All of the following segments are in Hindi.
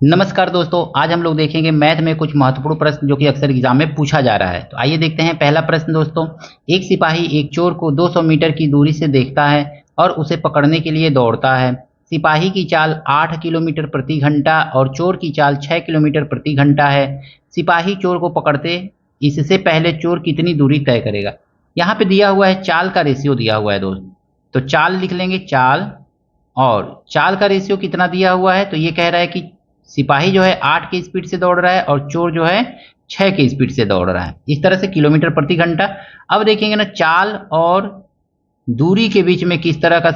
नमस्कार दोस्तों, आज हम लोग देखेंगे मैथ में कुछ महत्वपूर्ण प्रश्न जो कि अक्सर एग्जाम में पूछा जा रहा है। तो आइए देखते हैं पहला प्रश्न दोस्तों। एक सिपाही एक चोर को 200 मीटर की दूरी से देखता है और उसे पकड़ने के लिए दौड़ता है। सिपाही की चाल 8 किलोमीटर प्रति घंटा और चोर की चाल 6 किलोमीटर प्रति घंटा है। सिपाही चोर को पकड़ते इससे पहले चोर कितनी दूरी तय करेगा। यहाँ पे दिया हुआ है, चाल का रेशियो दिया हुआ है दोस्त। तो चाल लिख लेंगे, चाल, और चाल का रेशियो कितना दिया हुआ है। तो ये कह रहा है कि सिपाही जो है 8 की स्पीड से दौड़ रहा है और चोर जो है 6 की स्पीड से दौड़ रहा है, इस तरह से किलोमीटर प्रति घंटा। अब देखेंगे ना, चाल और दूरी के बीच में किस तरह का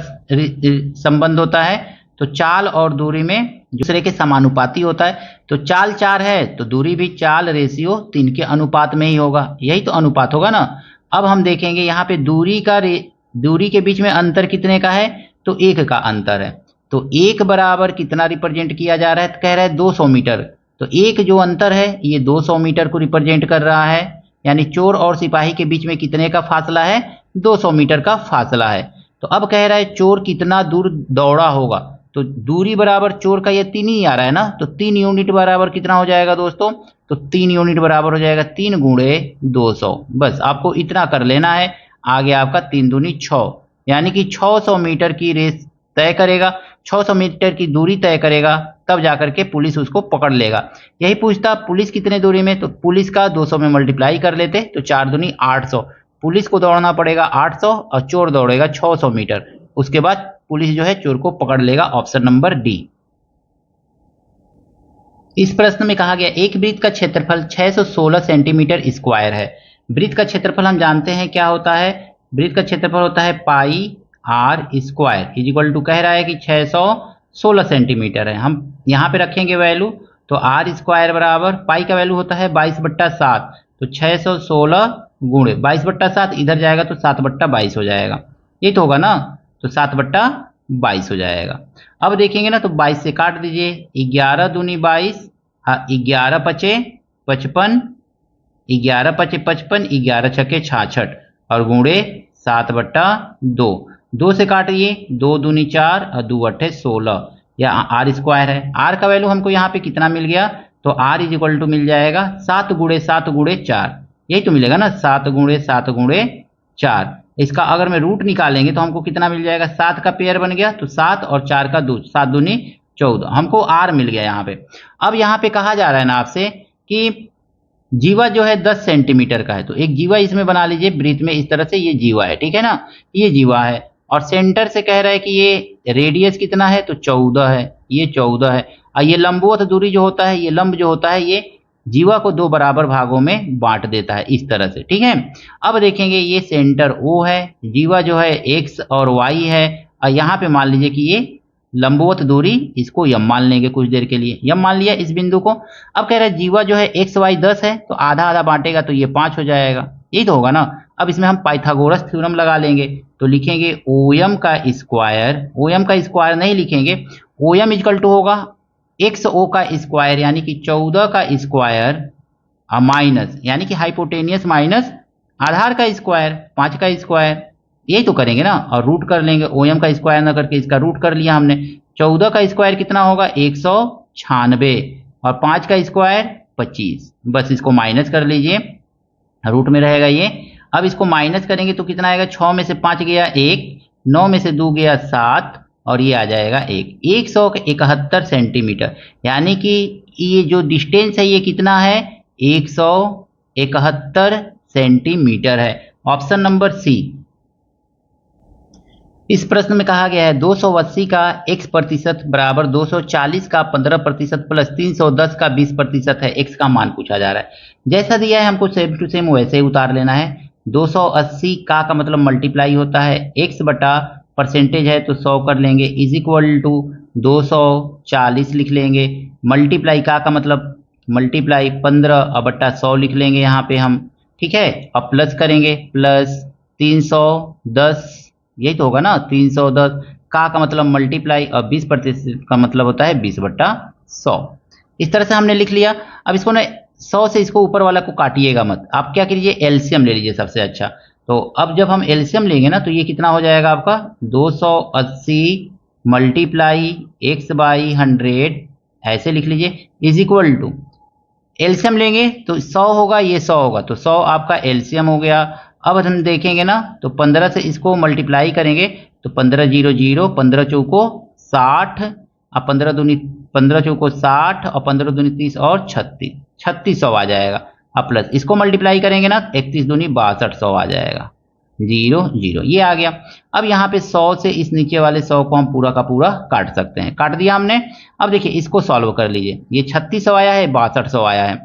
संबंध होता है। तो चाल और दूरी में दूसरे के समानुपाती होता है। तो चाल 4 है तो दूरी भी चाल रेशियो 3 के अनुपात में ही होगा, यही तो अनुपात होगा ना। अब हम देखेंगे यहाँ पे दूरी के बीच में अंतर कितने का है। तो 1 का अंतर है। तो 1 बराबर कितना रिप्रेजेंट किया जा रहा है, तो कह रहा है 200 मीटर। तो 1 जो अंतर है ये 200 मीटर को रिप्रेजेंट कर रहा है, यानी चोर और सिपाही के बीच में कितने का फासला है, 200 मीटर का फासला है। तो अब कह रहा है चोर कितना दूर दौड़ा होगा। तो दूरी बराबर चोर का ये 3 ही आ रहा है ना, तो 3 यूनिट बराबर कितना हो जाएगा दोस्तों। तो 3 यूनिट बराबर हो जाएगा 3 गुणे 200। बस आपको इतना कर लेना है। आगे आपका 3 दूनी 6, यानी कि 600 मीटर की रेस तय करेगा, 600 मीटर की दूरी तय करेगा, तब जाकर के पुलिस उसको पकड़ लेगा। यही पूछता पुलिस कितने दूरी में, तो पुलिस का 200 में मल्टीप्लाई कर लेते, तो 4 दूनी 800। पुलिस को दौड़ना पड़ेगा 800 और चोर दौड़ेगा 600 मीटर। उसके बाद पुलिस जो है चोर को पकड़ लेगा। Option number D. इस प्रश्न में कहा गया एक वृत्त का क्षेत्रफल 616 सेंटीमीटर स्क्वायर है। वृत्त का क्षेत्रफल हम जानते हैं क्या होता है। वृत्त का क्षेत्रफल होता है pi r square is equal to, कह रहा है कि 616 सेंटीमीटर है। हम यहाँ पे रखेंगे वैल्यू, तो आर स्क्वायर बराबर पाई का वैल्यू होता है 22/7। तो 616 गुणे 22/7 इधर जाएगा तो 7/22 हो जाएगा, ये तो होगा ना। तो 7/22 हो जाएगा। अब देखेंगे ना, तो 22 से काट दीजिए, 11 दूनी 22, हाँ 11 पचे 55, 11 पचे 55, 11 छके 66 और गुणे 7/2। 2 से काटिए, 2 दूनी 4 और 2 अट्ठे 16, या आर स्क्वायर है। आर का वैल्यू हमको यहाँ पे कितना मिल गया, तो आर इज इक्वल टू मिल जाएगा 7 गुणे 7 गुणे 4, यही तो मिलेगा ना, 7 गुणे 7 गुणे 4। इसका अगर मैं रूट निकालेंगे तो हमको कितना मिल जाएगा, 7 का पेयर बन गया, तो 7 और 4 का 2, 7 दूनी 14, हमको आर मिल गया यहाँ पे। अब यहाँ पे कहा जा रहा है ना आपसे कि जीवा जो है 10 सेंटीमीटर का है। तो एक जीवा इसमें बना लीजिए, वृत्त में इस तरह से ये जीवा है, ठीक है ना, ये जीवा है। और सेंटर से कह रहा है कि ये रेडियस कितना है, तो 14 है, ये 14 है। और ये लंबवत दूरी जो होता है, ये लंब जो होता है, ये जीवा को 2 बराबर भागों में बांट देता है, इस तरह से, ठीक है। अब देखेंगे ये सेंटर ओ है, जीवा जो है एक्स और वाई है, और यहाँ पे मान लीजिए कि ये लंबवत दूरी, इसको यम मान लेंगे कुछ देर के लिए, यम मान लिया इस बिंदु को। अब कह रहा है जीवा जो है एक्स वाई 10 है, तो आधा आधा बांटेगा तो ये 5 हो जाएगा, यही तो होगा ना। अब इसमें हम पाइथागोरस थ्योरम लगा लेंगे, तो लिखेंगे ओएम का स्क्वायर, ओएम का स्क्वायर नहीं लिखेंगे, ओएम इक्वल टू होगा एक्स ओ का स्क्वायर, यानी कि 14 का स्क्वायर माइनस, यानी कि हाइपोटेनियस माइनस आधार का स्क्वायर 5 का स्क्वायर, यही तो करेंगे ना। और रूट कर लेंगे, ओएम का स्क्वायर ना करके इसका रूट कर लिया हमने। 14 का स्क्वायर कितना होगा, 196, और 5 का स्क्वायर 25। बस इसको माइनस कर लीजिए, रूट में रहेगा ये। अब इसको माइनस करेंगे तो कितना आएगा, 6 में से 5 गया 1, 9 में से 2 गया 7, और ये आ जाएगा 1, 171 सेंटीमीटर। यानी कि ये जो डिस्टेंस है ये कितना है, 171 सेंटीमीटर है। Option number C. इस प्रश्न में कहा गया है 280 का x प्रतिशत बराबर 240 का 15% प्लस 310 का 20% है, x का मान पूछा जा रहा है। जैसा दिया है हमको सेम टू सेम वैसे ही उतार लेना है। 280 का मतलब मल्टीप्लाई होता है x बटा परसेंटेज है तो 100 कर लेंगे, इज इक्वल टू 240 लिख लेंगे, मल्टीप्लाई का मतलब मल्टीप्लाई 15 बटा 100 लिख लेंगे यहाँ पे हम, ठीक है। अब प्लस करेंगे, प्लस 310, यही तो होगा ना, 310 का मतलब मल्टीप्लाई, और 20% का मतलब होता है 20/100। इस तरह से हमने लिख लिया। अब इसको ना 100 से इसको ऊपर वाला को काटिएगा मत, आप क्या कीजिए, एलसीएम ले लीजिए सबसे अच्छा। तो अब जब हम एलसीएम लेंगे ना, तो ये कितना हो जाएगा आपका, 280 मल्टीप्लाई x/100 ऐसे लिख लीजिए, इज इक्वल टू एलसीएम लेंगे तो 100 होगा, ये 100 होगा, तो 100 आपका एलसीएम हो गया। अब हम देखेंगे ना तो 15 से इसको मल्टीप्लाई करेंगे तो 15 जीरो जीरो, 15 चौको 60, अब 15 दूनी 15 चौको 60 और 15 दूनी 30 और 36, 3600 आ जाएगा। अब प्लस इसको मल्टीप्लाई करेंगे ना 31 दूनी 6200 आ जाएगा, 0 0 ये आ गया। अब यहाँ पे 100 से इस नीचे वाले 100 को हम पूरा का पूरा काट सकते हैं, काट दिया हमने। अब देखिए इसको सॉल्व कर लीजिए, ये 3600 आया है, 6200 आया है,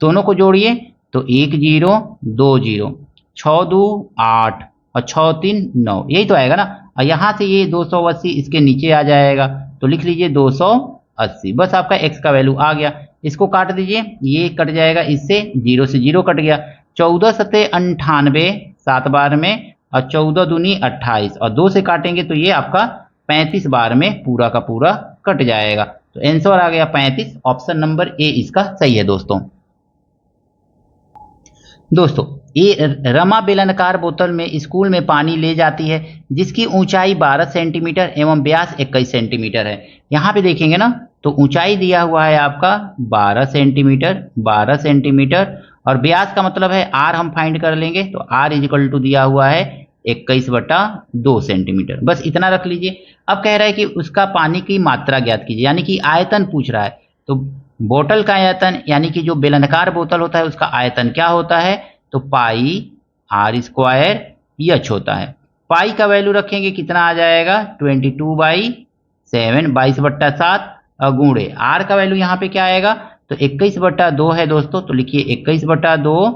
दोनों को जोड़िए तो 1 0 2 0, 6 2 8 और 6 3 9, यही तो आएगा ना। और यहाँ से ये 280 इसके नीचे आ जाएगा, तो लिख लीजिए 280, बस आपका x का वैल्यू आ गया। इसको काट दीजिए, ये कट जाएगा इससे, 0 से 0 कट गया, 14 सत्ते 98 7 बार में, और 14 दूनी 28 और 2 से काटेंगे तो ये आपका 35 बार में पूरा का पूरा कट जाएगा। तो आंसर आ गया 35, ऑप्शन नंबर ए इसका सही है दोस्तों। दोस्तों ये रमा बेलनाकार बोतल में स्कूल में पानी ले जाती है जिसकी ऊंचाई 12 सेंटीमीटर एवं व्यास 21 सेंटीमीटर है। यहाँ पे देखेंगे ना तो ऊंचाई दिया हुआ है आपका 12 सेंटीमीटर, 12 सेंटीमीटर, और व्यास का मतलब है आर हम फाइंड कर लेंगे, तो आर इज इक्वल टू दिया हुआ है 21/2 सेंटीमीटर, बस इतना रख लीजिए। अब कह रहा है कि उसका पानी की मात्रा ज्ञात कीजिए, यानी कि आयतन पूछ रहा है। तो बोतल का आयतन यानी कि जो बेलनाकार बोतल होता है उसका आयतन क्या होता है, तो पाई आर स्क्वायर एच होता है। पाई का वैल्यू रखेंगे कितना आ जाएगा 22/7, 22/7, गुणे आर का वैल्यू यहाँ पे क्या आएगा तो 21/2 है दोस्तों, तो लिखिए 21/2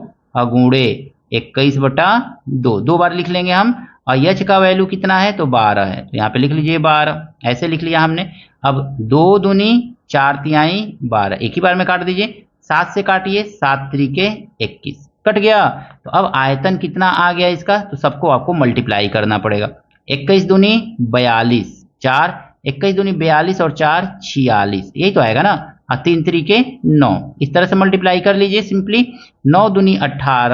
गुणे 21/2, 2 बार लिख लेंगे हम। और एच का वैल्यू कितना है तो 12 है, तो यहाँ पे लिख लीजिए 12, ऐसे लिख लिया हमने। अब 2 दूनी 4 तिहाई 12, एक ही बार में काट दीजिए, 7 से काटिए, 7 त्रिके 21, कट गया। तो अब आयतन कितना आ गया इसका, तो सबको आपको मल्टीप्लाई करना पड़ेगा। 21 दूनी 42, 4 21 दूनी 42 और 4 46, यही तो आएगा ना। और 3 त्रिके 9, इस तरह से मल्टीप्लाई कर लीजिए सिंपली। 9 दूनी 18